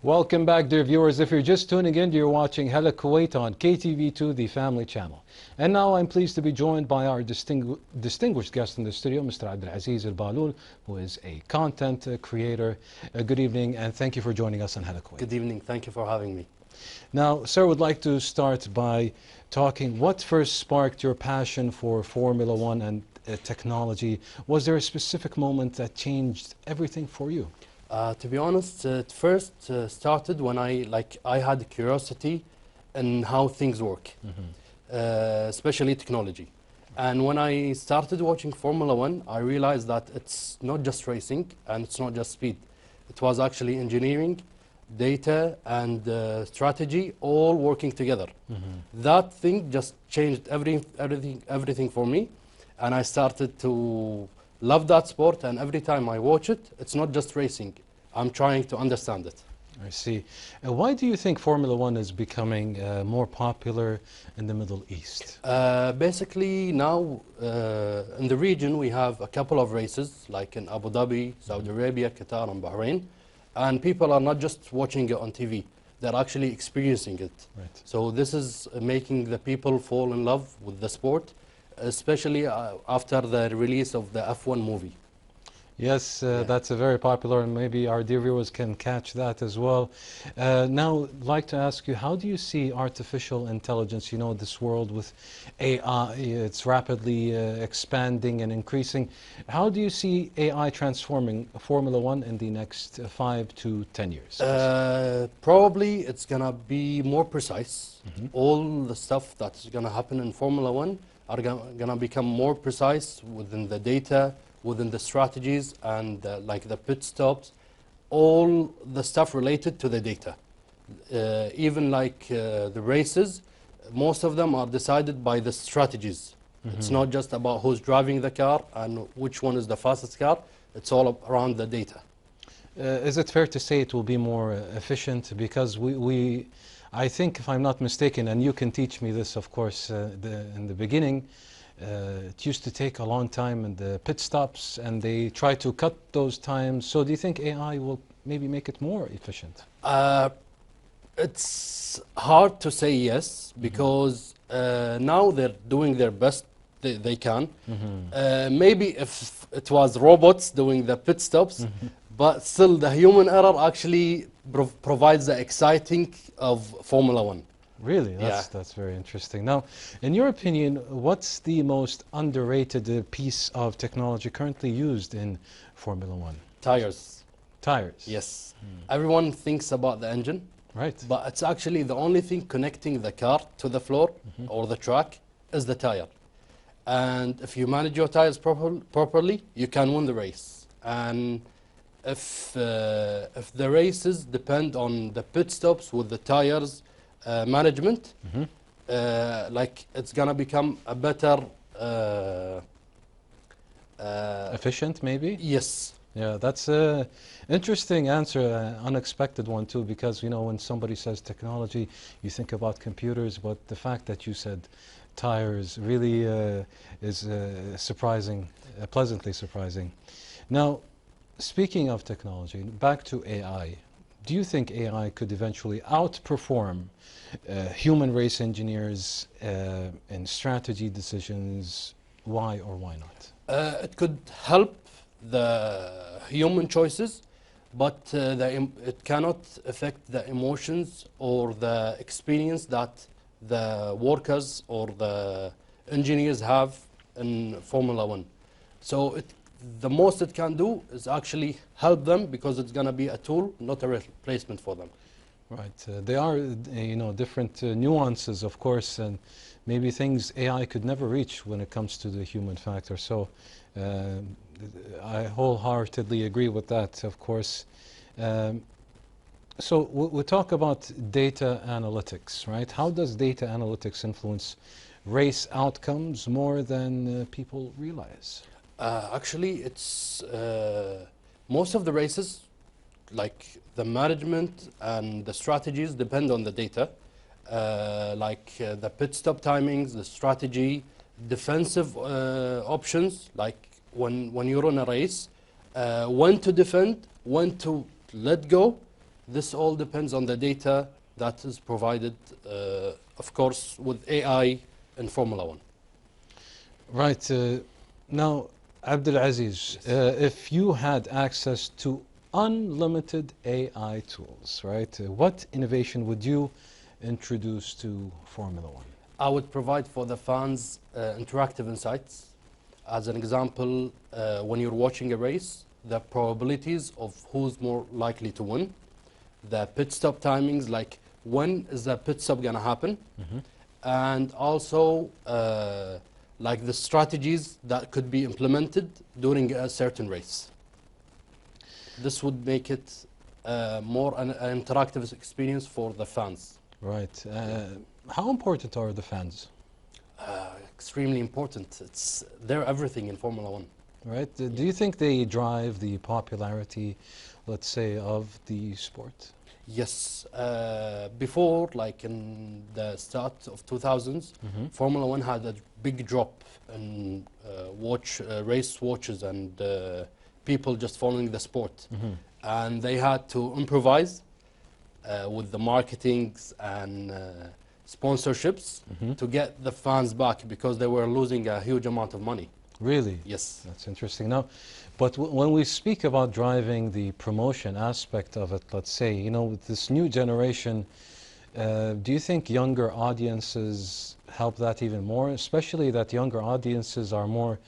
Welcome back, dear viewers. If you're just tuning in, you're watching Hala Kuwait on KTV2, the family channel. And now I'm pleased to be joined by our distinguished guest in the studio, Mr. Abdulaziz Albalool, who is a content creator. Good evening, and thank you for joining us on Hala Kuwait. Good evening. Thank you for having me. Now, sir, would like to start by talking what first sparked your passion for Formula One and technology. Was there a specific moment that changed everything for you? To be honest, it first started when I had curiosity in how things work, especially technology. And when I started watching Formula One, I realized that it's not just racing and it's not just speed. It was actually engineering, data, and strategy all working together. That thing just changed everything for me, and I started to love that sport, and every time I watch it, it's not just racing. I'm trying to understand it. I see. Why do you think Formula One is becoming more popular in the Middle East? Basically, now in the region, we have a couple of races, like in Abu Dhabi, Saudi Arabia, Qatar, and Bahrain. And people are not just watching it on TV. They're actually experiencing it. Right. So this is making the people fall in love with the sport, especially after the release of the F1 movie. Yes, that's a very popular, and maybe our dear viewers can catch that as well. Now, I'd like to ask you, how do you see artificial intelligence? You know, this world with AI, it's rapidly expanding and increasing. How do you see AI transforming Formula One in the next 5 to 10 years? Probably it's going to be more precise. All the stuff that's going to happen in Formula One are going to become more precise within the data, within the strategies, and like the pit stops, all the stuff related to the data. Even like the races, most of them are decided by the strategies. It's not just about who's driving the car and which one is the fastest car. It's all around the data. Is it fair to say it will be more efficient? Because I think, if I'm not mistaken, and you can teach me this, of course, in the beginning, it used to take a long time in the pit stops, and they try to cut those times. So do you think AI will maybe make it more efficient? It's hard to say yes, because now they're doing their best they can. Maybe if it was robots doing the pit stops, but still the human error actually provides the exciting of Formula One. Really? That's very interesting. Now, in your opinion, what's the most underrated piece of technology currently used in Formula One? Tires. Tires? Yes. Everyone thinks about the engine. Right. But it's actually the only thing connecting the car to the floor or the track is the tire. And if you manage your tires properly, you can win the race. And if the races depend on the pit stops with the tires management, like it's gonna become a better efficient, maybe? Yes. Yeah, that's an interesting answer, unexpected one too, because you know, when somebody says technology, you think about computers, but the fact that you said tires really is surprising, pleasantly surprising. Now, speaking of technology, back to AI. Do you think AI could eventually outperform human race engineers in strategy decisions? Why or why not? It could help the human choices, but it cannot affect the emotions or the experience that the workers or the engineers have in Formula One. So the most it can do is actually help them, because it's going to be a tool, not a replacement for them. Right. There are, you know, different nuances, of course, and maybe things AI could never reach when it comes to the human factor. So I wholeheartedly agree with that, of course. So we'll talk about data analytics, right? How does data analytics influence race outcomes more than people realize? Actually, it's most of the races, like the management and the strategies, depend on the data, like the pit stop timings, the strategy, defensive options, like when you're on a race, when to defend, when to let go, This all depends on the data that is provided, of course, with AI in Formula One. Right. Now, Abdulaziz, if you had access to unlimited AI tools, right, what innovation would you introduce to Formula One? I would provide for the fans interactive insights. As an example, when you're watching a race, the probabilities of who's more likely to win, the pit stop timings, like when is the pit stop gonna happen, and also like the strategies that could be implemented during a certain race. This would make it more an interactive experience for the fans. Right. How important are the fans? Extremely important. They're everything in Formula One. Right. Do you think they drive the popularity, let's say, of the sport? Yes. Before, like in the start of 2000s, Formula One had a big drop in race watches and people just following the sport. And they had to improvise with the marketings and sponsorships to get the fans back, because they were losing a huge amount of money. Really? Yes. That's interesting. Now, but when we speak about driving the promotion aspect of it, let's say, you know, with this new generation, do you think younger audiences help that even more? Especially that younger audiences are more,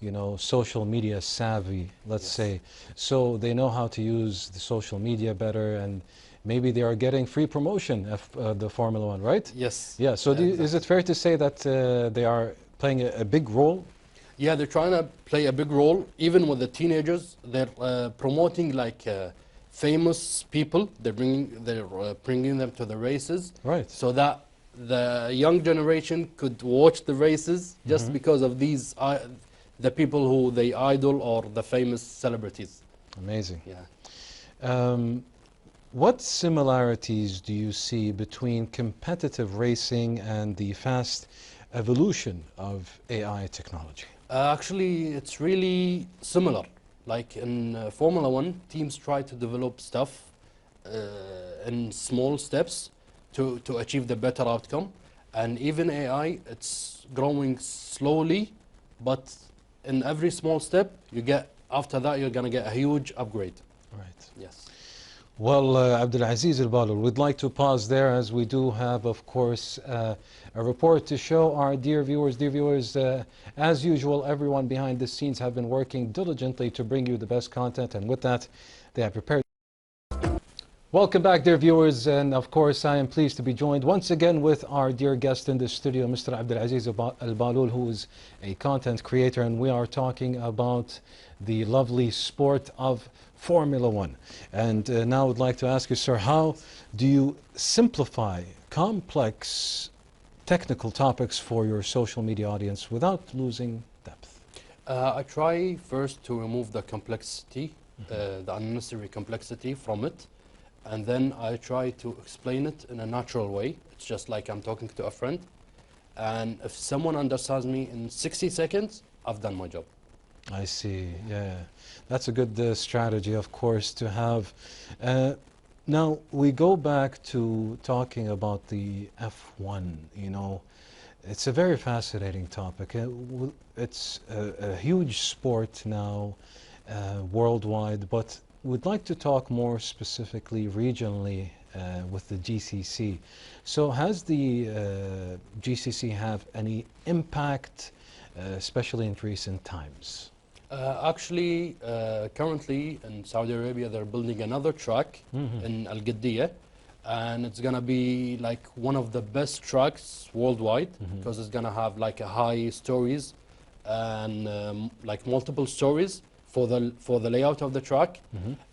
you know, social media savvy, let's say. So they know how to use the social media better, and maybe they are getting free promotion of the Formula One, right? Yes. Yeah, so is it fair to say that they are playing a big role? Yeah, they're trying to play a big role, even with the teenagers. They're promoting like famous people. They're bringing them to the races, Right. so that the young generation could watch the races just because of these the people who they idol, or the famous celebrities. Amazing. Yeah. What similarities do you see between competitive racing and the fast evolution of AI technology? Actually, it's really similar. Like in Formula One, teams try to develop stuff in small steps to achieve the better outcome. And even AI, it's growing slowly, but in every small step, after that, you're going to get a huge upgrade. Right. Yes. Well, Abdulaziz Albalool, we'd like to pause there, as we do have, of course, a report to show our dear viewers, as usual, everyone behind the scenes have been working diligently to bring you the best content, and with that, they have prepared. Welcome back, dear viewers, and of course, I am pleased to be joined once again with our dear guest in the studio, Mr. Abdulaziz Albalool, who is a content creator, and we are talking about the lovely sport of Formula One. And now I would like to ask you, sir, how do you simplify complex technical topics for your social media audience without losing depth? I try first to remove the complexity, the unnecessary complexity from it. And then I try to explain it in a natural way. It's just like I'm talking to a friend. And if someone understands me in 60 seconds, I've done my job. I see, yeah. That's a good strategy, of course, to have. Now, we go back to talking about the F1, you know. It's a very fascinating topic. It's a huge sport now, worldwide, but we'd like to talk more specifically regionally with the GCC. So has the GCC have any impact, especially in recent times? Actually, currently in Saudi Arabia, they're building another track in Al Qadiyah, and it's gonna be like one of the best tracks worldwide, because it's gonna have like a high stories and like multiple stories for the layout of the track.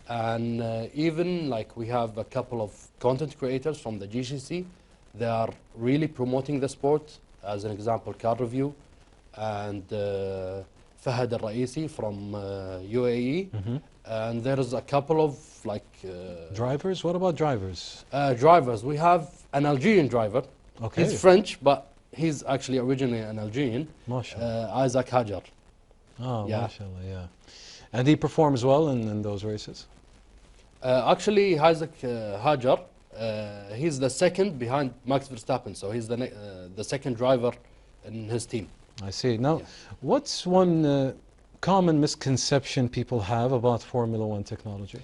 And even like we have a couple of content creators from the GCC. They are really promoting the sport. As an example, Car Review and Fahad Al-Raisi from UAE. And there's a couple of like drivers? What about drivers? Drivers. We have an Algerian driver. Okay. He's French, but he's actually originally an Algerian. MashaAllah. Isaac Hajar. Oh, Yeah. MashaAllah, yeah. And he performs well in those races? Actually, Isaac Hajar, he's the second behind Max Verstappen, so he's the second driver in his team. I see. Now, Yeah. what's one common misconception people have about Formula One technology?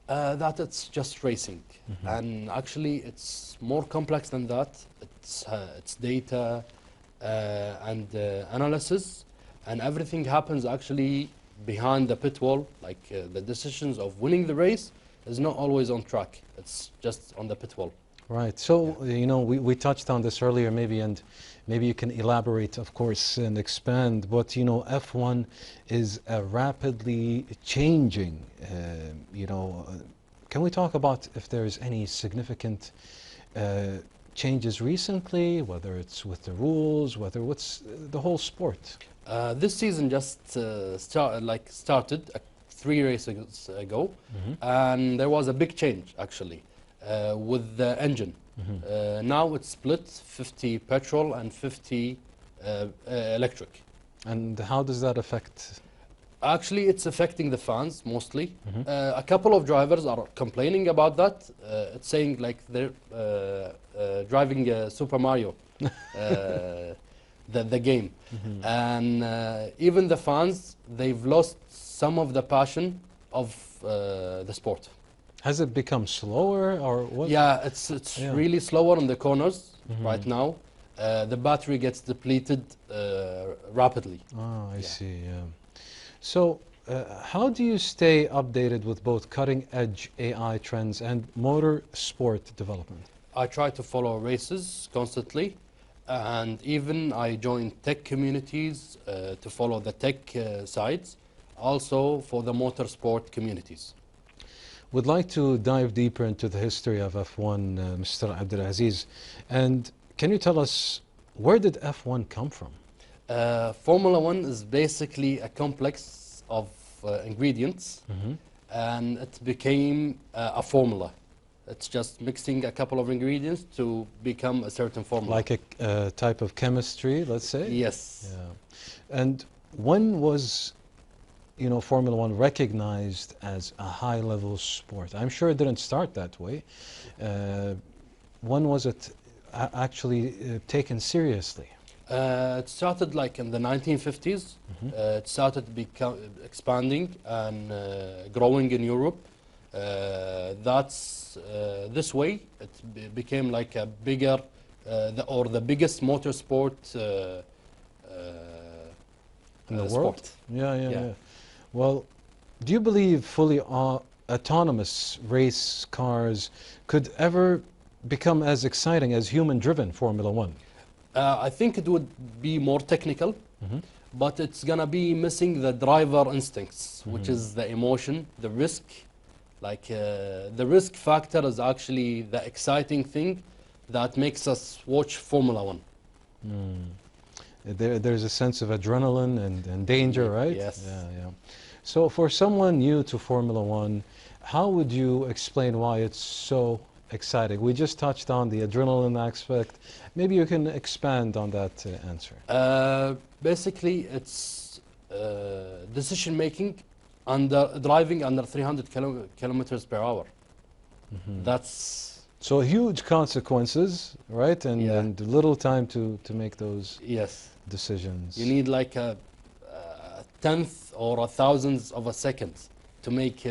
That it's just racing, and actually it's more complex than that. It's data and analysis, and everything happens actually behind the pit wall. Like the decisions of winning the race is not always on track. It's just on the pit wall. Right. So, you know, we touched on this earlier, maybe you can elaborate, of course, and expand. But, you know, F1 is a rapidly changing, can we talk about if there's any significant changes recently, whether it's with the rules, what's the whole sport? This season just started 3 races ago, and there was a big change actually with the engine. Now it's split 50 petrol and 50 electric. And how does that affect? Actually, it's affecting the fans mostly. A couple of drivers are complaining about that. It's saying like they're driving Super Mario, the game. And even the fans, they've lost some of the passion of the sport. Has it become slower or what? Yeah, it's really slower in the corners right now. The battery gets depleted rapidly. Oh, I see. Yeah. So, how do you stay updated with both cutting-edge AI trends and motorsport development? I try to follow races constantly, and even I join tech communities to follow the tech sides, also for the motorsport communities. Would like to dive deeper into the history of F1, Mr. Abdulaziz. And can you tell us, where did F1 come from? Formula One is basically a complex of ingredients, and it became a formula. It's just mixing a couple of ingredients to become a certain formula. Like a type of chemistry, let's say? Yes. Yeah. And when was, you know, Formula One recognized as a high-level sport? I'm sure it didn't start that way. When was it actually taken seriously? It started like in the 1950s. It started expanding and growing in Europe. This way it became like a bigger the biggest motorsport In the sport. world? Yeah. Well, do you believe fully autonomous race cars could ever become as exciting as human-driven Formula One? I think it would be more technical, but it's gonna be missing the driver instincts, which is the emotion, the risk. Like the risk factor is actually the exciting thing that makes us watch Formula One. There's a sense of adrenaline and danger, right? Yes. Yeah. So for someone new to Formula One, how would you explain why it's so exciting? We just touched on the adrenaline aspect. Maybe you can expand on that answer. Basically, it's decision making driving under 300 kilometers per hour. That's so huge consequences, right? And little time to make those decisions. You need like a tenth or a thousandth of a second to make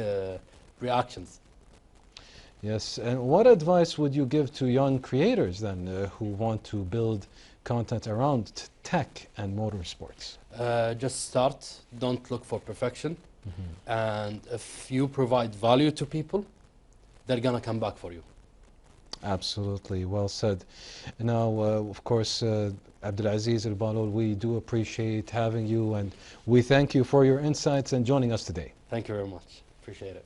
reactions. Yes, and what advice would you give to young creators then who want to build content around tech and motorsports? Just start, don't look for perfection, and if you provide value to people, they're gonna come back for you. Absolutely, well said. Now, of course, Abdulaziz Albalool, we do appreciate having you, and we thank you for your insights and joining us today. Thank you very much, appreciate it.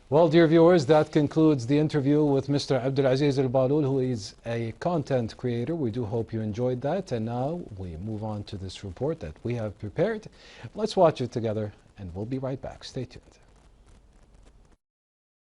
Well, dear viewers, that concludes the interview with Mr. Abdulaziz Albalool, who is a content creator. We do hope you enjoyed that. And now we move on to this report that we have prepared. Let's watch it together, and we'll be right back. Stay tuned.